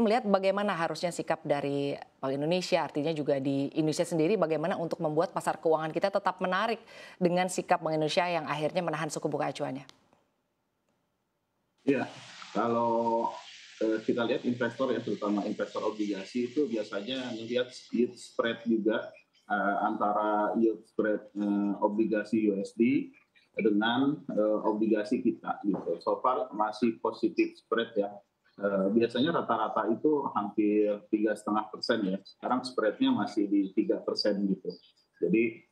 melihat bagaimana harusnya sikap dari Bank Indonesia, artinya juga di Indonesia sendiri bagaimana untuk membuat pasar keuangan kita tetap menarik dengan sikap Bank Indonesia yang akhirnya menahan suku bunga acuannya. Iya, kalau kita lihat investor ya, terutama investor obligasi itu biasanya melihat yield spread juga antara yield spread obligasi USD dengan obligasi kita gitu. So far masih positif spread ya. Biasanya rata-rata itu hampir 3,5% ya. Sekarang spreadnya masih di 3% gitu. Jadi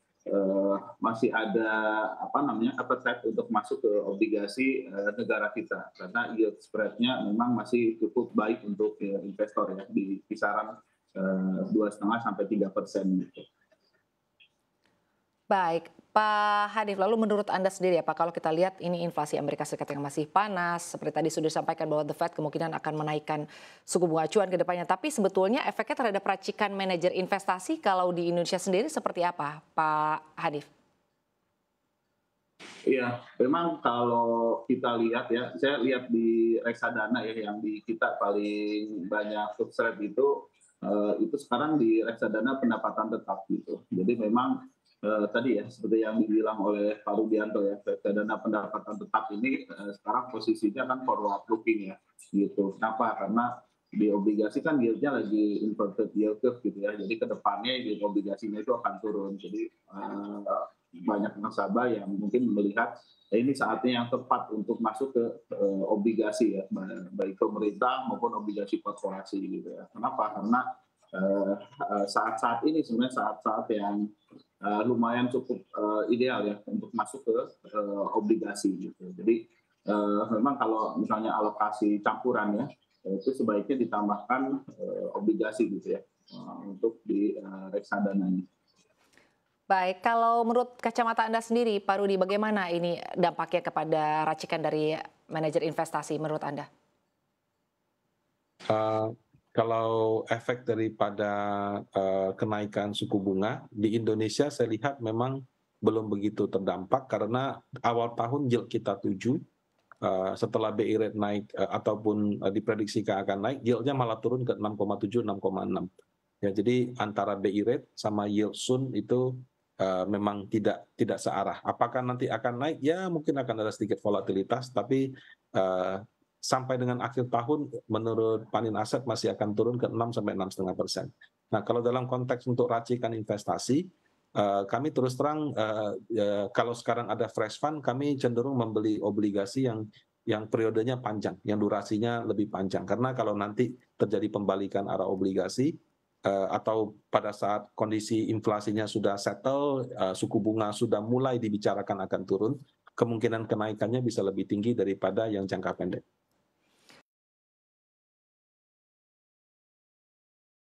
masih ada apa namanya appetite untuk masuk ke obligasi negara kita karena yield spread-nya memang masih cukup baik untuk investor ya di kisaran 2,5 sampai 3% gitu. Baik, Pak Hanif, lalu menurut Anda sendiri ya Pak, kalau kita lihat ini inflasi Amerika Serikat yang masih panas, seperti tadi sudah disampaikan bahwa The Fed kemungkinan akan menaikkan suku bunga acuan ke depannya, tapi sebetulnya efeknya terhadap racikan manajer investasi kalau di Indonesia sendiri seperti apa, Pak Hanif? Iya, memang kalau kita lihat ya, saya lihat di reksadana ya yang di kita paling banyak subscribe itu sekarang di reksadana pendapatan tetap gitu. Jadi memang tadi ya seperti yang dibilang oleh Pak Rudianto ya, reksadana pendapatan tetap ini sekarang posisinya kan forward looking ya gitu. Kenapa? Karena di obligasi kan yieldnya lagi inverted yield curve gitu ya. Jadi kedepannya di obligasinya itu akan turun. Jadi banyak nasabah yang mungkin melihat ini saatnya yang tepat untuk masuk ke obligasi ya, baik pemerintah maupun obligasi korporasi gitu ya. Kenapa? Karena saat-saat ini sebenarnya saat-saat yang lumayan cukup ideal ya untuk masuk ke obligasi gitu. Jadi memang kalau misalnya alokasi campuran ya, itu sebaiknya ditambahkan obligasi gitu ya untuk di reksadananya. Baik, kalau menurut kacamata Anda sendiri, Pak Rudi, bagaimana ini dampaknya kepada racikan dari manajer investasi menurut Anda? Uh, Kalau efek daripada kenaikan suku bunga di Indonesia, saya lihat memang belum begitu terdampak karena awal tahun yield kita 7, setelah BI rate naik ataupun diprediksikan akan naik, yieldnya malah turun ke 6,7, 6,6. Ya, jadi antara BI rate sama yield Sun itu memang tidak searah. Apakah nanti akan naik? Ya mungkin akan ada sedikit volatilitas, tapi sampai dengan akhir tahun menurut Panin Aset masih akan turun ke 6 sampai 6,5%. Nah, kalau dalam konteks untuk racikan investasi, kami terus terang kalau sekarang ada fresh fund, kami cenderung membeli obligasi yang periodenya panjang, yang durasinya lebih panjang. Karena kalau nanti terjadi pembalikan arah obligasi atau pada saat kondisi inflasinya sudah settle, suku bunga sudah mulai dibicarakan akan turun, kemungkinan kenaikannya bisa lebih tinggi daripada yang jangka pendek.